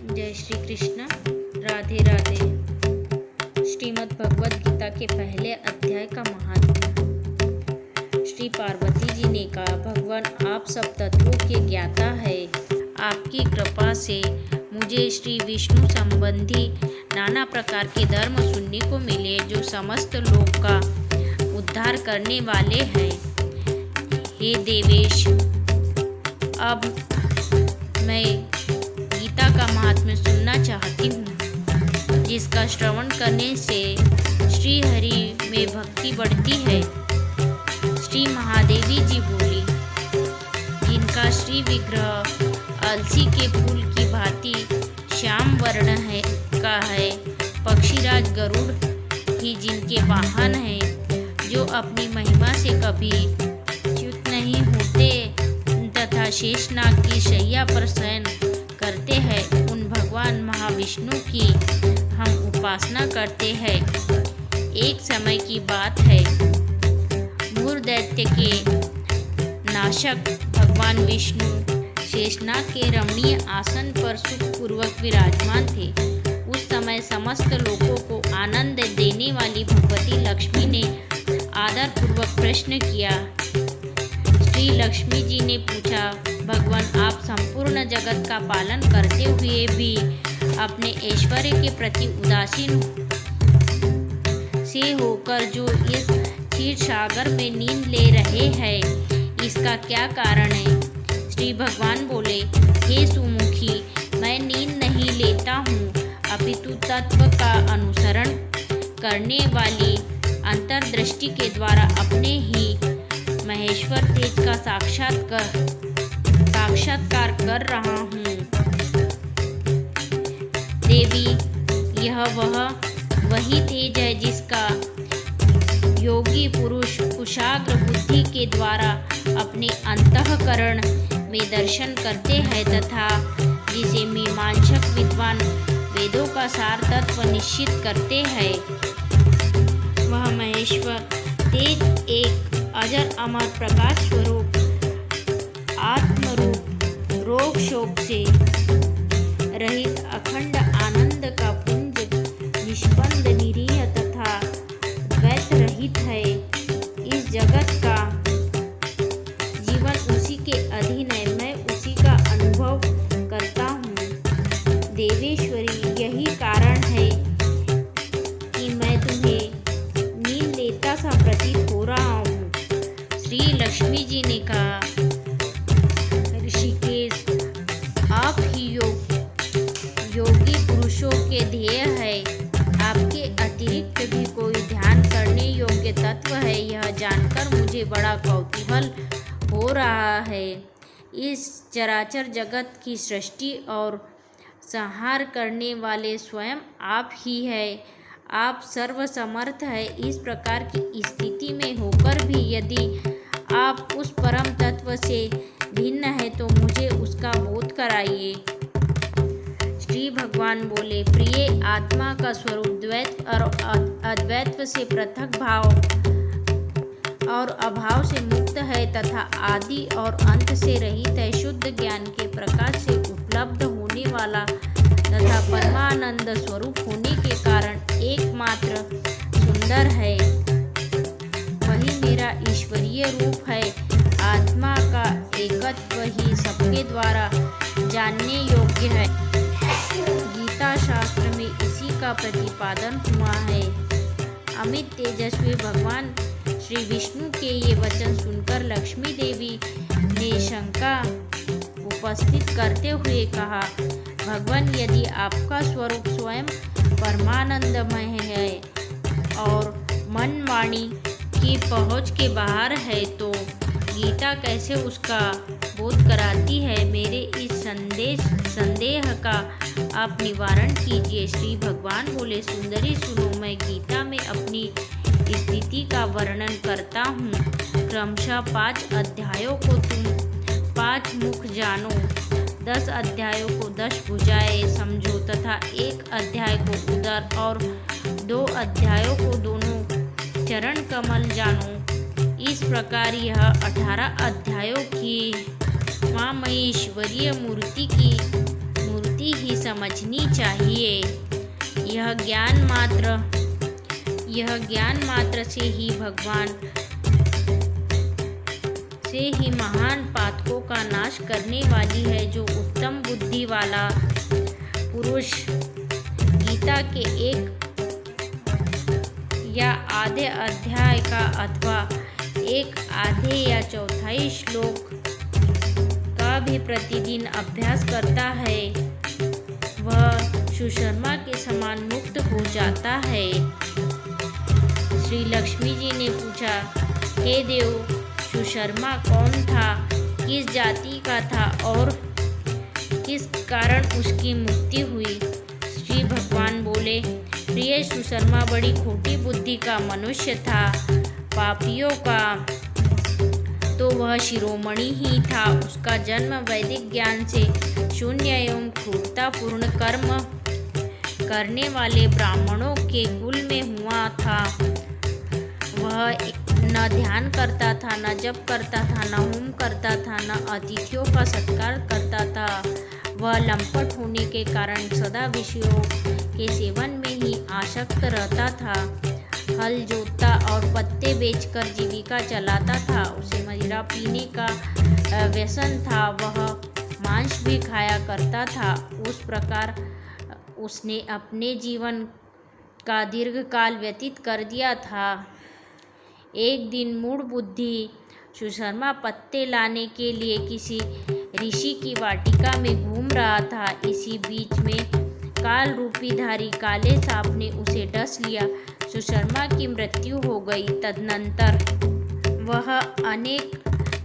जय श्री कृष्ण। राधे राधे। श्रीमद् भगवद गीता के पहले अध्याय का महात्म्य। श्री पार्वती जी ने कहा, भगवान आप सब तत्वों के ज्ञाता है। आपकी कृपा से मुझे श्री विष्णु संबंधी नाना प्रकार के धर्म सुनने को मिले जो समस्त लोक का उद्धार करने वाले हैं। हे देवेश, अब मैं गीता का महात्म्य सुनना चाहती हूँ, जिसका श्रवण करने से श्री हरि में भक्ति बढ़ती है। श्री महादेवी जी बोली, जिनका श्री विग्रह अलसी के फूल की भांति श्याम वर्ण है का है, पक्षीराज गरुड़ ही जिनके वाहन हैं, जो अपनी महिमा से कभी च्युत नहीं होते तथा शेषनाग की शैया पर शयन करते हैं, उन भगवान महाविष्णु की हम उपासना करते हैं। एक समय की बात है, मूर दैत्य के नाशक भगवान विष्णु शेषनाग के रमणीय आसन पर सुखपूर्वक विराजमान थे। उस समय समस्त लोगों को आनंद देने वाली भगवती लक्ष्मी ने आदरपूर्वक प्रश्न किया। श्री लक्ष्मी जी ने पूछा, भगवान आप संपूर्ण जगत का पालन करते हुए भी अपने ऐश्वर्य के प्रति उदासीन से होकर जो इस क्षीर सागर में नींद ले रहे हैं, इसका क्या कारण है? श्री भगवान बोले, हे सुमुखी, मैं नींद नहीं लेता हूँ, अपितु तत्व का अनुसरण करने वाली अंतर्दृष्टि के द्वारा अपने ही महेश्वर तेज का साक्षात्कार कर रहा हूँ। देवी, यह वही तेज है जिसका योगी पुरुष कुशाग्र बुद्धि के द्वारा अपने अंतःकरण में दर्शन करते हैं तथा जिसे मीमांसक विद्वान वेदों का सार तत्व निश्चित करते हैं। वह महेश्वर तेज एक अजर अमर प्रकाश स्वरूप आत्मरूप, रोग शोक से रहित अखंड आनंद का पुंज, निष्पन्द निरीह तथा द्वैत रहित है। इस जगत का जीवन उसी के अधीन है, मैं उसी का अनुभव करता हूँ। देवेश्वरी, यही कारण है कि मैं तुम्हें नींद लेता सा प्रतीत हो रहा हूँ। श्री लक्ष्मी जी ने कहा, ऋषिकेश, आप ही योगी पुरुषों के ध्येय है। आपके अतिरिक्त भी कोई ध्यान करने योग्य तत्व है, यह जानकर मुझे बड़ा कौतूहल हो रहा है। इस चराचर जगत की सृष्टि और संहार करने वाले स्वयं आप ही है। आप सर्वसमर्थ है। इस प्रकार की स्थिति में होकर भी यदि आप उस परम तत्व से भिन्न है तो मुझे उसका बोध कराइए। श्री भगवान बोले, प्रिय, आत्मा का स्वरूप द्वैत और अद्वैत से पृथक भाव और अभाव से मुक्त है तथा आदि और अंत से रहित है। शुद्ध ज्ञान के प्रकाश से उपलब्ध होने वाला तथा परमानंद स्वरूप होने के कारण एकमात्र सुंदर है। वही मेरा ईश्वरीय रूप है। आत्मा का एकत्व ही सबके द्वारा जानने योग्य है। गीता शास्त्र में इसी का प्रतिपादन हुआ है। अमित तेजस्वी भगवान श्री विष्णु के ये वचन सुनकर लक्ष्मी देवी ने शंका उपस्थित करते हुए कहा, भगवान, यदि आपका स्वरूप स्वयं परमानंदमय है और मन वाणी की पहुँच के बाहर है तो गीता कैसे उसका बोध कराती है? मेरे इस संदेह का आप निवारण कीजिए। श्री भगवान बोले, सुंदरी सुनो, मैं गीता में अपनी स्थिति का वर्णन करता हूँ। क्रमशः 5 अध्यायों को तुम 5 मुख जानो, 10 अध्यायों को 10 भुजाएं समझो तथा 1 अध्याय को उदर और 2 अध्यायों को दोनों चरण कमल जानो। इस प्रकार यह 18 अध्यायों की माँ महेश्वरीय मूर्ति स्थिति ही समझनी चाहिए। यह ज्ञान मात्र से ही महान पातकों का नाश करने वाली है। जो उत्तम बुद्धि वाला पुरुष गीता के एक या आधे अध्याय का अथवा एक आधे या चौथाई श्लोक का भी प्रतिदिन अभ्यास करता है, वह सुशर्मा के समान मुक्त हो जाता है। श्री लक्ष्मी जी ने पूछा, हे देव, सुशर्मा कौन था, किस जाति का था और किस कारण उसकी मुक्ति हुई? श्री भगवान बोले, प्रिय सुशर्मा बड़ी खोटी बुद्धि का मनुष्य था। पापियों का तो वह शिरोमणि ही था। उसका जन्म वैदिक ज्ञान से शून्य एवं क्रूरतापूर्ण कर्म करने वाले ब्राह्मणों के कुल में हुआ था। वह न ध्यान करता था, न जप करता था, न होम करता था, न अतिथियों का सत्कार करता था। वह लंपट होने के कारण सदा विषयों के सेवन में ही आसक्त रहता था। हल जोतता और पत्ते बेचकर जीविका चलाता था। उसे मदिरा पीने का व्यसन था। वह मांस भी खाया करता था। उस प्रकार उसने अपने जीवन का दीर्घकाल व्यतीत कर दिया था। एक दिन मूढ़ बुद्धि सुशर्मा पत्ते लाने के लिए किसी ऋषि की वाटिका में घूम रहा था। इसी बीच में काल रूपी धारी काले सांप ने उसे डस लिया। सुशर्मा की मृत्यु हो गई। तदनंतर वह अनेक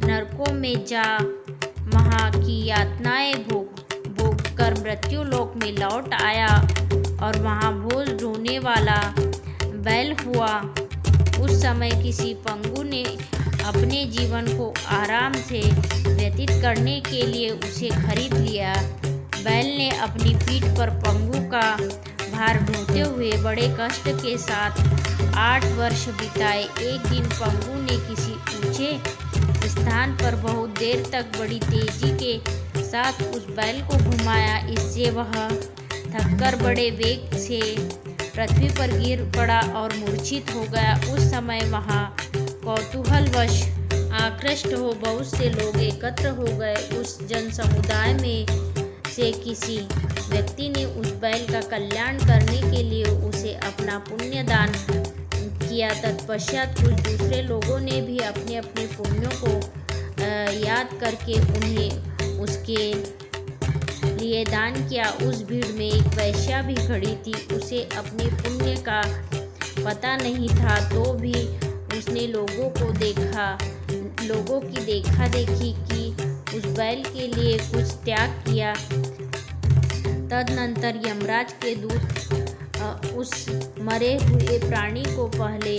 नरकों में जा वहाँ की यातनाएं भोग कर मृत्यु लोक में लौट आया और वहाँ भोज ढोने वाला बैल हुआ। उस समय किसी पंगु ने अपने जीवन को आराम से व्यतीत करने के लिए उसे खरीद लिया। बैल ने अपनी पीठ पर पंगु का भार ढोते हुए बड़े कष्ट के साथ 8 वर्ष बिताए। एक दिन पंगु ने किसी ऊंचे स्थान पर बहुत देर तक बड़ी तेजी के साथ उस बैल को घुमाया। इससे वह थककर बड़े वेग से पृथ्वी पर गिर पड़ा और मूर्छित हो गया। उस समय वहाँ कौतूहलवश आकृष्ट हो बहुत से लोग एकत्र हो गए। उस जन समुदाय में से किसी व्यक्ति ने उस बैल का कल्याण करने के लिए उसे अपना पुण्य दान किया। तत्पश्चात कुछ दूसरे लोगों ने भी अपने अपने पुण्यों को याद करके उन्हें उसके लिए दान किया। उस भीड़ में एक वैश्या भी खड़ी थी। उसे अपने पुण्य का पता नहीं था, तो भी उसने लोगों की देखा देखी की उस बैल के लिए कुछ त्याग किया। तदनंतर यमराज के दूत उस मरे हुए प्राणी को पहले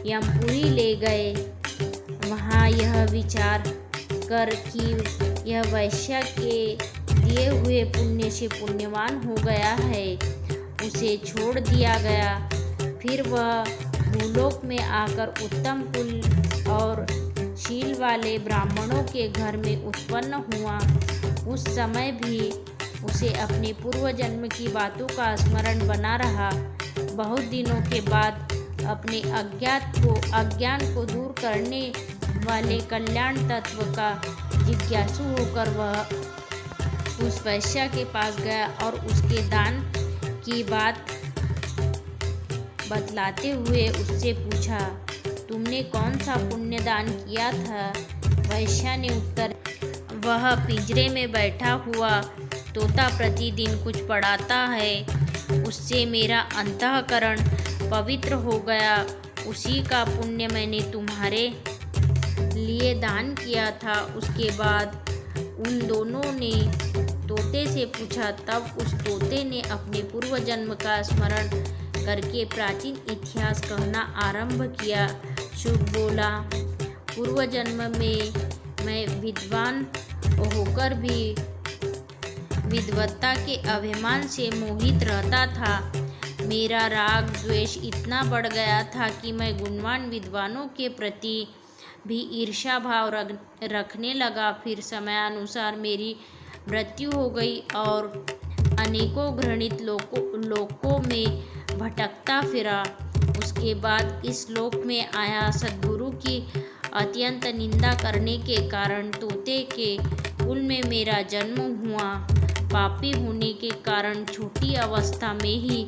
यमपुरी ले गए। वहाँ यह विचार कर कि यह वैश्य के दिए हुए पुण्य से पुण्यवान हो गया है, उसे छोड़ दिया गया। फिर वह भूलोक में आकर उत्तम कुल और शील वाले ब्राह्मणों के घर में उत्पन्न हुआ। उस समय भी उसे अपने पूर्व जन्म की बातों का स्मरण बना रहा। बहुत दिनों के बाद अपने अज्ञान को दूर करने वाले कल्याण तत्व का जिज्ञासु होकर वह उस वैश्या के पास गया और उसके दान की बात बतलाते हुए उससे पूछा, तुमने कौन सा पुण्य दान किया था? वैश्या ने उत्तर, वह पिंजरे में बैठा हुआ तोता प्रतिदिन कुछ पढ़ाता है, उससे मेरा अंतःकरण पवित्र हो गया। उसी का पुण्य मैंने तुम्हारे लिए दान किया था। उसके बाद उन दोनों ने तोते से पूछा। तब उस तोते ने अपने पूर्व जन्म का स्मरण करके प्राचीन इतिहास कहना आरंभ किया। शुभ बोला, पूर्व जन्म में मैं विद्वान होकर भी विद्वत्ता के अभिमान से मोहित रहता था। मेरा राग द्वेष इतना बढ़ गया था कि मैं गुणवान विद्वानों के प्रति भी ईर्ष्या भाव रखने लगा। फिर समयानुसार मेरी मृत्यु हो गई और अनेकों घृणित लोकों में भटकता फिरा। उसके बाद इस लोक में आया। सद्गुरु की अत्यंत निंदा करने के कारण तोते के कुल में मेरा जन्म हुआ। पापी होने के कारण छोटी अवस्था में ही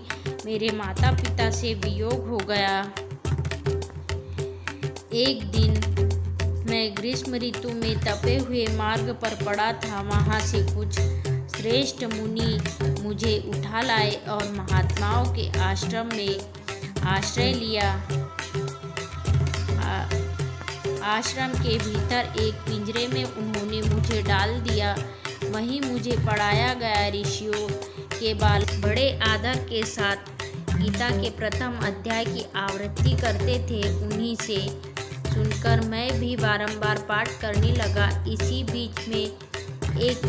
मेरे माता पिता से वियोग हो गया। एक दिन मैं ग्रीष्म ऋतु में तपे हुए मार्ग पर पड़ा था। वहाँ से कुछ श्रेष्ठ मुनि मुझे उठा लाए और महात्माओं के आश्रम में आश्रय लिया। आश्रम के भीतर एक पिंजरे में उन्होंने मुझे डाल दिया। वहीं मुझे पढ़ाया गया। ऋषियों के बाल बड़े आदर के साथ गीता के प्रथम अध्याय की आवृत्ति करते थे। उन्हीं से सुनकर मैं भी बारंबार पाठ करने लगा। इसी बीच में एक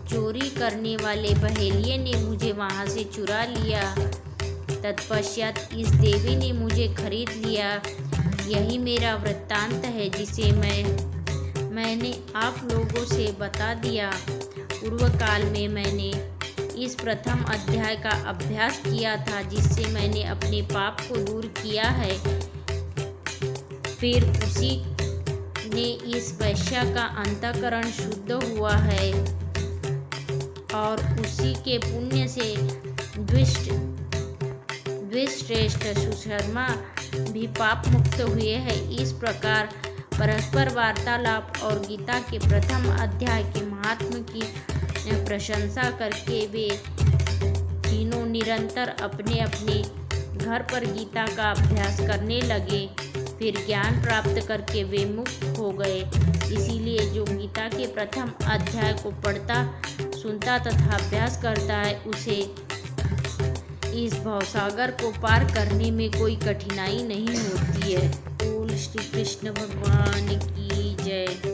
चोरी करने वाले बहेलिये ने मुझे वहाँ से चुरा लिया। तत्पश्चात इस देवी ने मुझे खरीद लिया। यही मेरा वृत्तांत है, जिसे मैंने आप लोगों से बता दिया। पूर्व काल में मैंने इस प्रथम अध्याय का अभ्यास किया था, जिससे मैंने अपने पाप को दूर किया है। फिर उसी ने इस वैश्या का अंतःकरण शुद्ध हुआ है और उसी के पुण्य से द्विश्रेष्ठ सुशर्मा भी पाप मुक्त हुए हैं। इस प्रकार परस्पर वार्तालाप और गीता के प्रथम अध्याय के महात्म की प्रशंसा करके वे तीनों निरंतर अपने अपने घर पर गीता का अभ्यास करने लगे। फिर ज्ञान प्राप्त करके वे मुक्त हो गए। इसीलिए जो गीता के प्रथम अध्याय को पढ़ता, सुनता तथा अभ्यास करता है, उसे इस भवसागर को पार करने में कोई कठिनाई नहीं होती है। बोल श्री कृष्ण भगवान की जय।